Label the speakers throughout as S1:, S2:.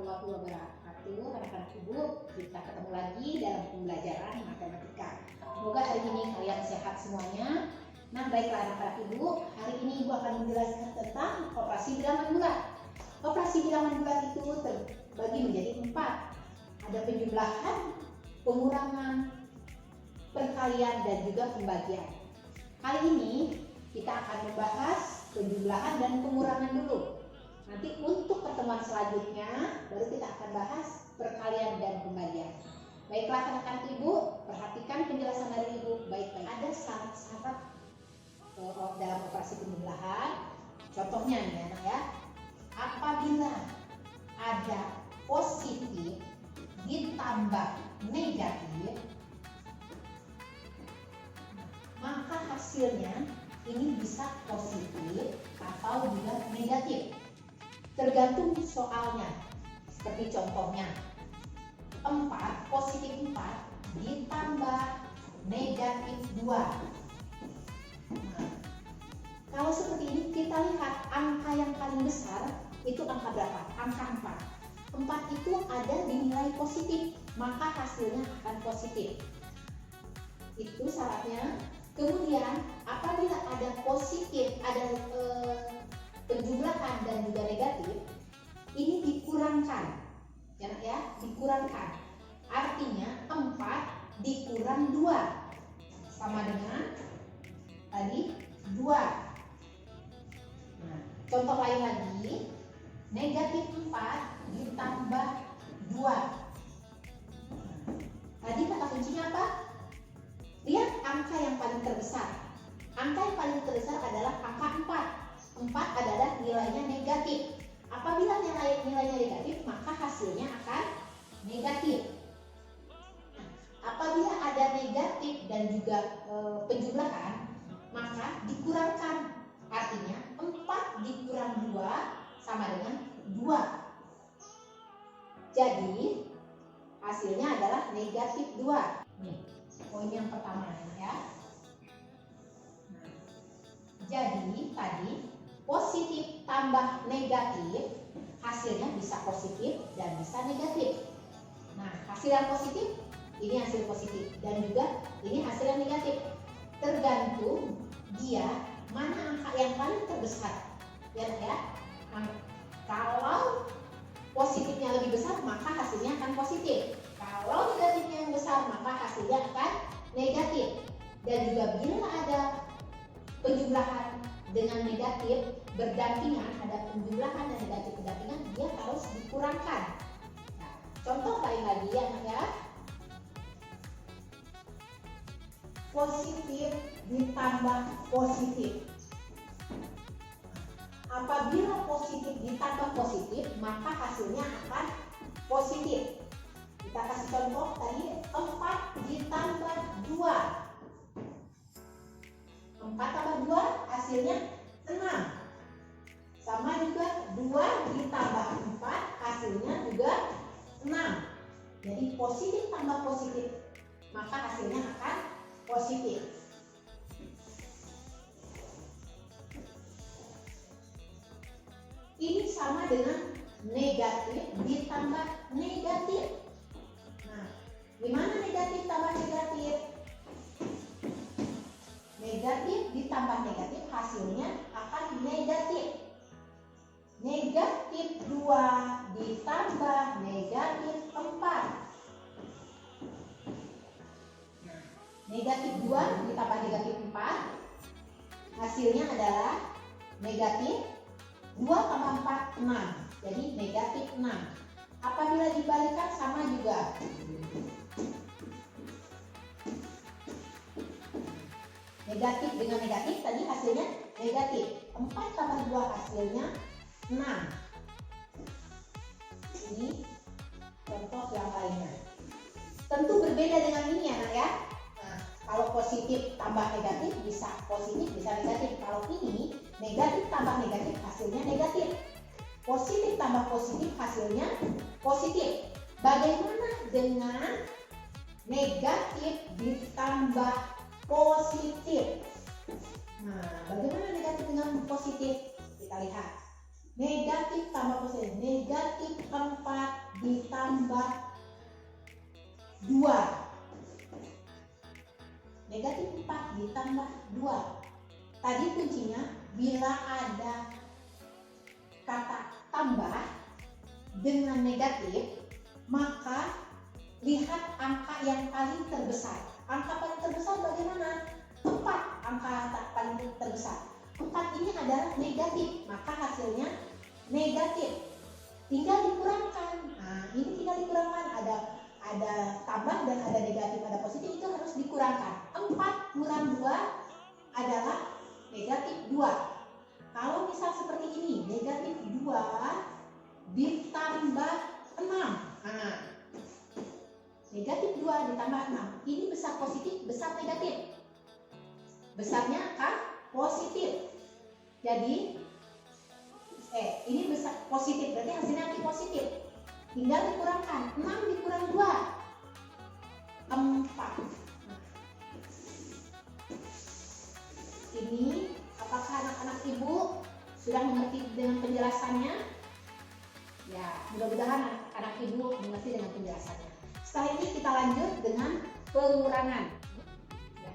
S1: warahmatullahi wabarakatuh. Anak-anak ibu, kita ketemu lagi dalam pembelajaran matematika. Semoga hari ini kalian sehat semuanya. Nah, baiklah anak-anak ibu, hari ini ibu akan menjelaskan tentang operasi bilangan bulat. Operasi bilangan bulat itu terbagi menjadi 4. Ada penjumlahan, pengurangan, perkalian, dan juga pembagian. Kali ini kita akan membahas penjumlahan dan pengurangan dulu. Nanti untuk pertemuan selanjutnya baru kita akan bahas perkalian dan pembagian. Baiklah anak-anak ibu, perhatikan penjelasan dari ibu baik-baik. Ada syarat-syarat dalam operasi penjumlahan. Contohnya nih anak ya, apabila ada positif ditambah negatif, maka hasilnya ini bisa positif atau juga negatif. Tergantung soalnya. Seperti contohnya 4, positif 4 ditambah negatif 2. Nah, kalau seperti ini kita lihat angka yang paling besar itu angka berapa? Angka 4. 4 itu ada di nilai positif, maka hasilnya akan positif. Itu syaratnya. Kemudian apabila ada positif, ada penjumlahan dan juga negatif, ini dikurangkan ya, dikurangkan. Artinya 4 dikurang 2 sama dengan tadi 2. Nah, contoh lain lagi, negatif 4 ditambah 2. Tadi kata kuncinya apa? Lihat angka yang paling terbesar. Angka yang paling terbesar adalah angka 4. 4 adalah nilainya negatif. Apabila nilainya negatif, maka hasilnya akan negatif. Nah, apabila ada negatif dan juga penjumlahan, maka dikurangkan. Artinya 4 dikurang 2 sama dengan 2. Jadi hasilnya adalah negatif 2. Nih, poin yang pertama ya. Nah, jadi tadi positif tambah negatif, hasilnya bisa positif dan bisa negatif. Nah, hasil yang positif, ini hasil positif, dan juga ini hasil yang negatif. Tergantung dia mana angka yang paling terbesar. Ya. Kalau positifnya lebih besar, maka hasilnya akan positif. Kalau negatifnya yang besar, maka hasilnya akan negatif. Dan juga bila ada penjumlahan dengan negatif berdampingan, ada penjumlahan dan negatif berdampingan, dia harus dikurangkan. Nah, contoh lain lagi ya, positif ditambah positif. Apabila positif ditambah positif, maka hasilnya akan positif. Kita kasih contoh tadi, 4 ditambah 2. 4 tambah 2 hasilnya 6. Sama juga 2 ditambah 4 hasilnya juga 6. Jadi positif tambah positif, maka hasilnya akan positif. Ini sama dengan negatif ditambah negatif. Nah, gimana negatif tambah negatif? Negatif ditambah negatif hasilnya akan negatif. Negatif 2 ditambah negatif 4. Negatif 2 ditambah negatif 4 hasilnya adalah negatif. 2 tambah 4, 6. Jadi negatif 6. Apabila dibalikan sama juga. Negatif dengan negatif tadi hasilnya negatif. 4 tambah 2 hasilnya 6. Ini contoh yang lainnya. Tentu berbeda dengan ini ya, ya. Nah, kalau positif tambah negatif bisa positif, bisa negatif. Kalau ini negatif tambah negatif hasilnya negatif. Positif tambah positif hasilnya positif. Bagaimana dengan negatif ditambah positif? Nah, bagaimana negatif dengan positif? Kita lihat. Negatif tambah positif. Negatif 4 2. Negatif 4 ditambah 2. Tadi kuncinya bila ada kata tambah dengan negatif, maka lihat angka yang paling terbesar. Angka paling terbesar bagaimana? 4, angka paling terbesar. 4 ini adalah negatif, maka hasilnya negatif. Tinggal dikurangkan. Nah, ini tinggal dikurangkan. Ada tambah dan ada negatif, ada positif, itu harus dikurangkan. 4 kurang 2 adalah negatif 2. Kalau misal seperti ini, negatif 2 ditambah 6. Nah, negatif 2 ditambah 6. Ini besar positif, besar negatif. Besarnya kan positif. Jadi, ini besar positif, berarti hasilnya nanti positif. Tinggal dikurangkan, 6 dikurang 2, 4. Ini, apakah anak-anak ibu sudah mengerti dengan penjelasannya? Ya, mudah-mudahan anak ibu mengerti dengan penjelasannya. Setelah ini kita lanjut dengan pengurangan. Ya.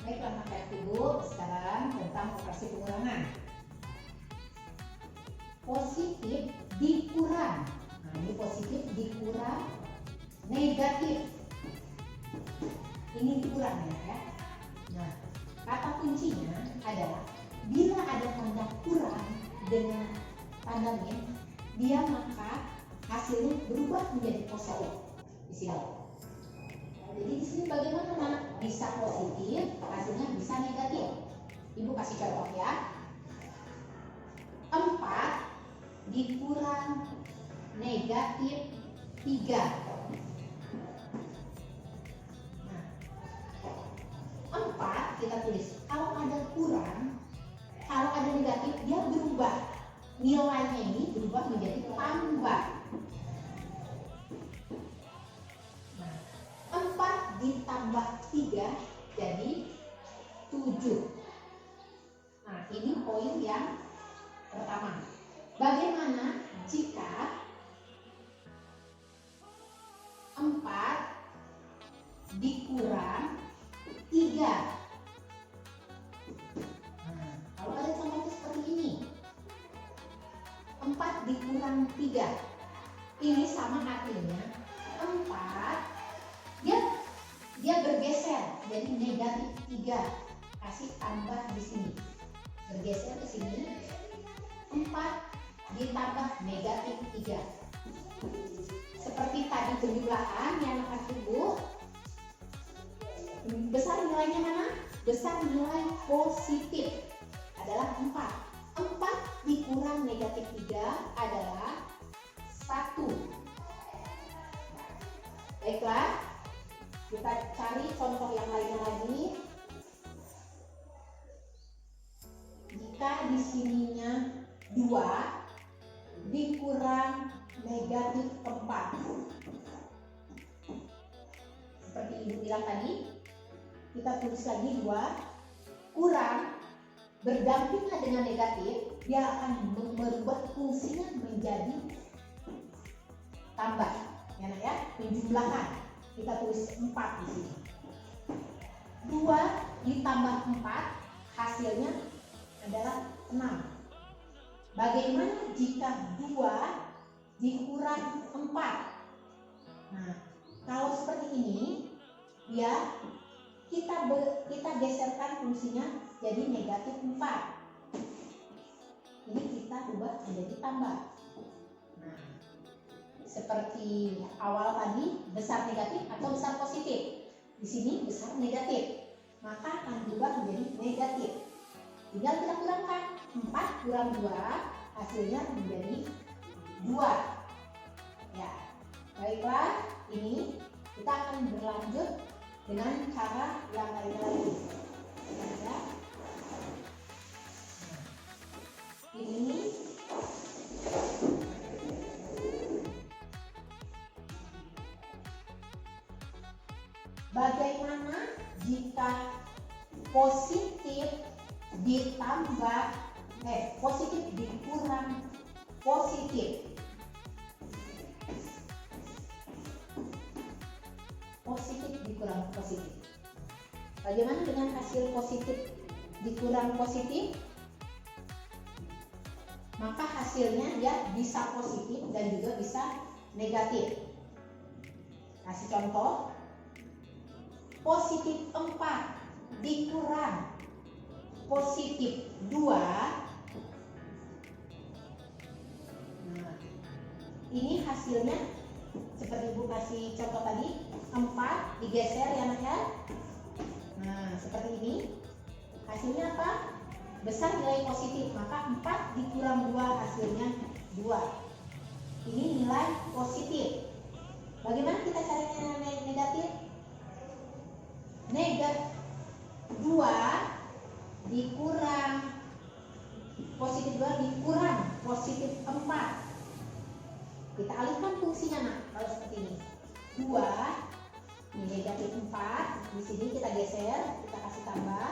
S1: Baiklah anak ibu, sekarang tentang operasi pengurangan. Positif dikurang. Nah, ini positif dikurang negatif. Ini dikurang ya. Nah, kata kuncinya adalah bila ada tanda kurang dengan tanda min, dia maka hasilnya berubah menjadi positif di sini. Nah, jadi di sini bagaimana? Bisa positif, hasilnya bisa negatif. Ibu kasih contoh ya. 4 dikurang negatif 3. Nah, 4 kita tulis. Kalau ada kurang, kalau ada negatif, dia berubah. Nilainya ini berubah menjadi tambah. Nah, 4 ditambah 3 jadi 7. Nah, ini poin yang pertama. Bagaimana jika 4 dikurang 3? Nah, kalau ada contohnya seperti ini. 4 dikurang 3. Ini sama artinya 4 dia bergeser jadi negatif 3. Kasih tambah di sini. Bergeser ke sini. 4 ditambah negatif 3. Seperti tadi penjumlahan ya anak ibu. Besar nilainya mana? Besar nilai positif adalah 4. 4 dikurang negatif 3 adalah 1. Baiklah, kita cari contoh yang lainnya lagi. Jika di sininya 2 dikurang negatif 4. Seperti ibu bilang tadi, kita tulis lagi 2 kurang berdampingan dengan negatif, dia akan merubah fungsinya menjadi tambah. Ya, nah ya, penjumlahan. Kita tulis 4 di sini. 2 ditambah 4 hasilnya adalah 6. Bagaimana jika 2 dikurang 4? Nah, kalau seperti ini, ya kita geserkan fungsinya jadi negatif 4. Ini kita ubah menjadi tambah. Nah, seperti awal tadi, besar negatif atau besar positif. Di sini besar negatif, maka akan berubah menjadi negatif. Tinggal kita kurangkan. 4 kurang 2 hasilnya menjadi 2. Ya, baiklah, ini kita akan berlanjut dengan cara yang lainnya lagi. Ya. Ini bagaimana jika positif ditambah positif dikurang positif. positif dikurang positif. Bagaimana dengan hasil positif dikurang positif? Maka hasilnya dia bisa positif dan juga bisa negatif. Kasih contoh, positif 4 dikurang positif 2. Nah, ini hasilnya seperti Ibu kasih contoh tadi, 4 digeser ya anak ya. Nah, seperti ini. Hasilnya apa? Besar nilai positif, maka 4 dikurang 2 hasilnya 2. Ini nilai positif. Bagaimana kita cari nilai negatif? Negatif 2 dikurang positif 2 dikurang positif 4. Kita alihkan fungsinya nak, kalau seperti ini. 2 ini negatif 4, di sini kita geser, kita kasih tambah.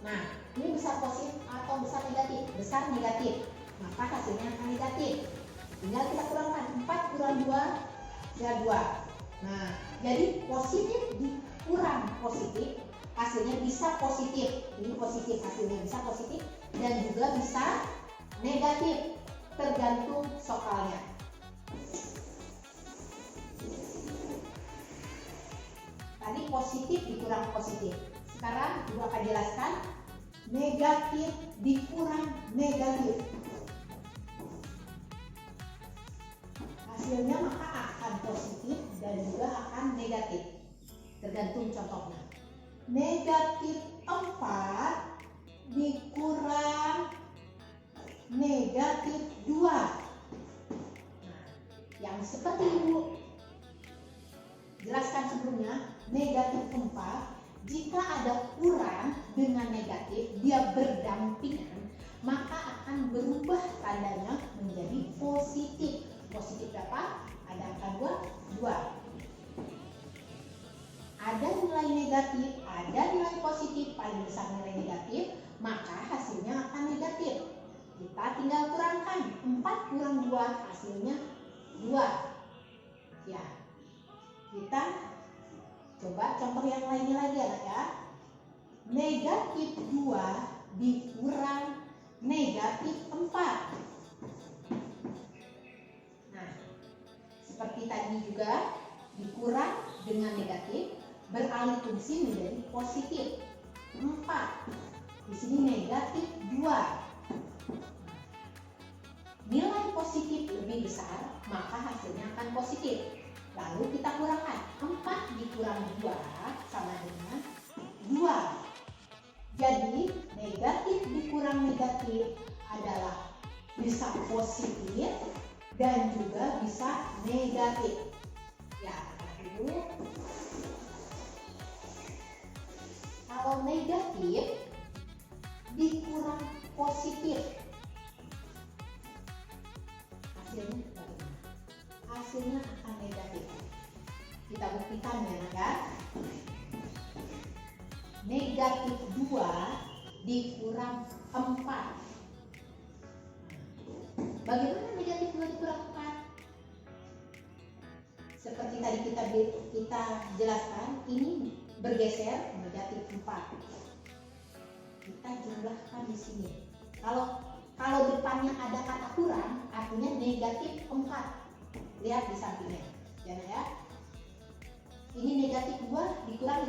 S1: Nah, ini besar positif atau besar negatif? Besar negatif, maka hasilnya akan negatif. Tinggal kita kurangkan, 4 kurang 2 ya 2. Nah, jadi positif dikurang positif, hasilnya bisa positif. Ini positif, hasilnya bisa positif dan juga bisa negatif, tergantung sokalnya. Tadi positif dikurang positif. Sekarang Ibu akan jelaskan negatif dikurang negatif. Hasilnya maka akan positif dan juga akan negatif. Tergantung contohnya. Negatif 4 dikurang negatif 2. Nah, yang seperti Ibu jelaskan sebelumnya, negatif 4 jika ada kurang dengan negatif, dia berdampingan, maka akan berubah tandanya menjadi positif. Positif berapa? Ada angka 2. Ada nilai negatif, ada nilai positif, paling besar nilai negatif, maka hasilnya akan negatif. Kita tinggal kurangkan, 4 kurang 2 hasilnya 2. Ya, kita coba contoh yang lainnya lagi ya. Negatif 2 dikurang negatif 4. Nah, seperti tadi juga dikurang dengan negatif beralih fungsi menjadi positif 4. Di sini negatif 2. Nilai positif lebih besar, maka hasilnya akan positif. Lalu kita kurangkan, 4 dikurang 2 sama dengan 2. Jadi negatif dikurang negatif adalah bisa positif dan juga bisa negatif. Ya, Ibu. Kalau negatif dikurang positif, hasilnya bagaimana? Hasilnya akan negatif. Kita buktikan ya. Negatif 2 dikurang 4. Bagaimana negatif 2 dikurang 4? Seperti tadi kita jelaskan, ini bergeser negatif 4. Kita jumlahkan di sini. Kalau depannya ada kata kurang, artinya negatif 4. Lihat di sampingnya, ya. Ini negatif 2 dikurang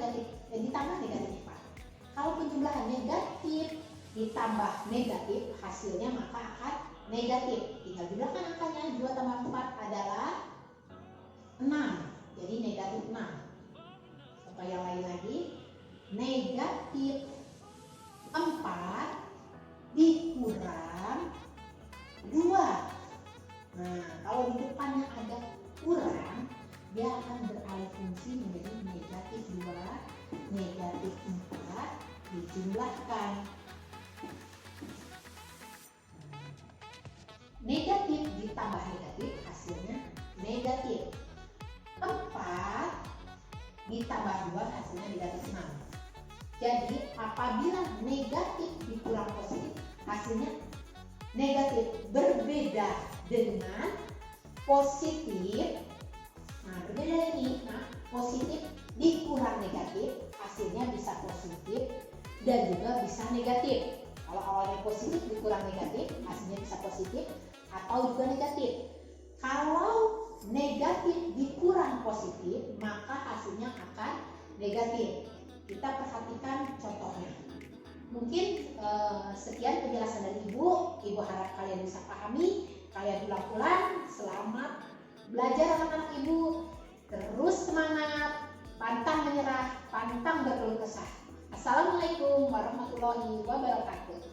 S1: ditambah negatif 4. Kalau penjumlahan negatif ditambah negatif, hasilnya maka akan negatif. Tinggal jumlahkan angkanya, 2 tambah 4 adalah 6. Jadi negatif 6. Contoh yang lain lagi, negatif 4 dikurang 2. Nah, kalau di depannya ada kurang, dia akan beralih fungsi menjadi negatif 2, negatif 4, dijumlahkan. Negatif ditambah negatif, hasilnya negatif. 4 ditambah 2, hasilnya negatif 6. Jadi, apabila negatif dikurang positif, hasilnya negatif. Berbeda dengan positif Nah, berbeda ini, nah, positif dikurang negatif, hasilnya bisa positif dan juga bisa negatif. Kalau awalnya positif dikurang negatif, hasilnya bisa positif atau juga negatif. Kalau negatif dikurang positif, maka hasilnya akan negatif. Kita perhatikan contohnya. Mungkin sekian penjelasan dari Ibu. Ibu harap kalian bisa pahami. Kalian ulang-ulang. Selamat belajar anak-anak Ibu. Terus semangat, pantang menyerah, pantang berkeluh kesah. Assalamualaikum warahmatullahi wabarakatuh.